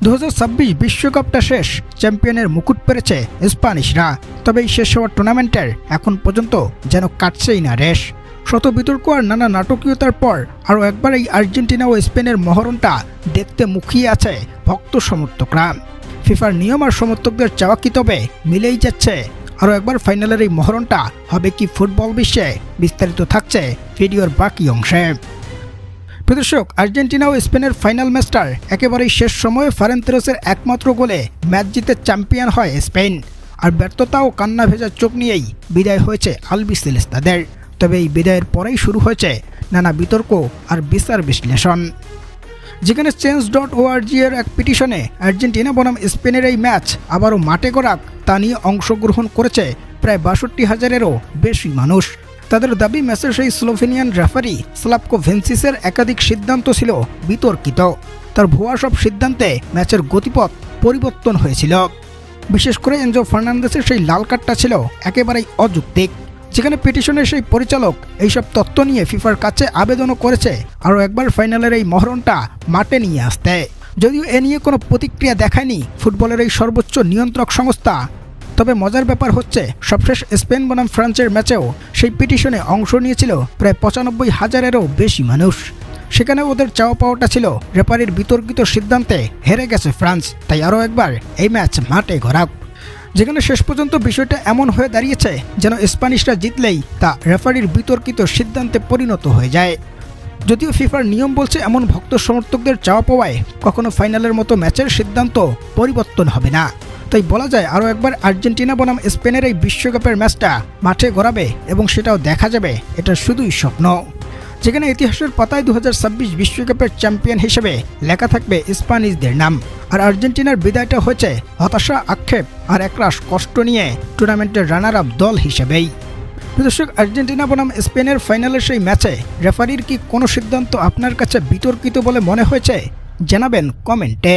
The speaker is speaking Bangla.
2026 বিশ্বকাপটা শেষ, চ্যাম্পিয়নের মুকুট পেরেছে স্প্যানিশরা। তবে এই শেষ হওয়া টুর্নামেন্টের এখন পর্যন্ত যেন কাটছেই না রেশ। শত বিতর্ক আর নানা নাটকীয়তার পর আরও একবার এই আর্জেন্টিনা ও স্পেনের মহরণটা দেখতে মুখিয়ে আছে ভক্ত সমর্থকরা। ফিফার নিয়ম আর সমর্থকদের চাওয়া কি তবে মিলেই যাচ্ছে? আরও একবার ফাইনালের এই মহরণটা হবে কি ফুটবল বিশ্বে? বিস্তারিত থাকছে ভিডিওর বাকি অংশে। দর্শক, আর্জেন্টিনা ও স্পেনের ফাইনাল ম্যাচটার একেবারেই শেষ সময়ে ফেরান তোরেসের একমাত্র গোলে ম্যাচ জিতে চ্যাম্পিয়ন হয় স্পেন। আর ব্যর্থতা ও কান্না ভেজা চোখ নিয়েই বিদায় হয়েছে আলবিসেলেস্তাদের। তবে এই বিদায়ের পরেই শুরু হয়েছে নানা বিতর্ক আর বিচার বিশ্লেষণ। যেখানে Change.org এর এক পিটিশনে আর্জেন্টিনা বনাম স্পেনের এই ম্যাচ আবারও মাঠে গড়াক তা নিয়ে অংশগ্রহণ করেছে প্রায় 62,000-এরও বেশি মানুষ। তাদের দাবি ম্যাচের সেই স্লোভেনিয়ান রেফারি স্লাভকো ভেন্সিসের একাধিক সিদ্ধান্ত ছিল বিতর্কিত। তার ভুয়া সব সিদ্ধান্তে ম্যাচের গতিপথ পরিবর্তন হয়েছিল। বিশেষ করে এনজো ফার্নান্দেসের সেই লাল কার্ডটা ছিল একেবারেই অযৌক্তিক। যেখানে পিটিশনের সেই পরিচালক এইসব তথ্য নিয়ে ফিফার কাছে আবেদনও করেছে আরও একবার ফাইনালের এই মহরণটা মাঠে নিয়ে আসতে। যদিও এ নিয়ে কোনো প্রতিক্রিয়া দেখায়নি ফুটবলের এই সর্বোচ্চ নিয়ন্ত্রক সংস্থা। তবে মজার ব্যাপার হচ্ছে, সবশেষ স্পেন বনাম ফ্রান্সের ম্যাচেও সেই পিটিশনে অংশ নিয়েছিল প্রায় 95,000-এরও বেশি মানুষ। সেখানে ওদের চাওয়া পাওয়াটা ছিল রেফারির বিতর্কিত সিদ্ধান্তে হেরে গেছে ফ্রান্স, তাই আরও একবার এই ম্যাচ মাঠে গড়াক। যেখানে শেষ পর্যন্ত বিষয়টা এমন হয়ে দাঁড়িয়েছে যেন স্প্যানিশরা জিতলেই তা রেফারির বিতর্কিত সিদ্ধান্তে পরিণত হয়ে যায়। যদিও ফিফার নিয়ম বলছে এমন ভক্ত সমর্থকদের চাওয়া পাওয়ায় কখনো ফাইনালের মতো ম্যাচের সিদ্ধান্ত পরিবর্তন হবে না। তাই বলা যায় আরও একবার আর্জেন্টিনা বনাম স্পেনের এই বিশ্বকাপের ম্যাচটা মাঠে গড়াবে এবং সেটাও দেখা যাবে এটা শুধুই স্বপ্ন। যেখানে ইতিহাসের পাতায় 2026 বিশ্বকাপের চ্যাম্পিয়ন হিসেবে লেখা থাকবে স্প্যানিশদের নাম। আর আর্জেন্টিনার বিদায়টা হয়েছে হতাশা, আক্ষেপ আর একরাশ কষ্ট নিয়ে টুর্নামেন্টের রানার আপ দল হিসেবেই। দর্শক, আর্জেন্টিনা বনাম স্পেনের ফাইনালের সেই ম্যাচে রেফারির কি কোনো সিদ্ধান্ত আপনার কাছে বিতর্কিত বলে মনে হয়েছে? জানাবেন কমেন্টে।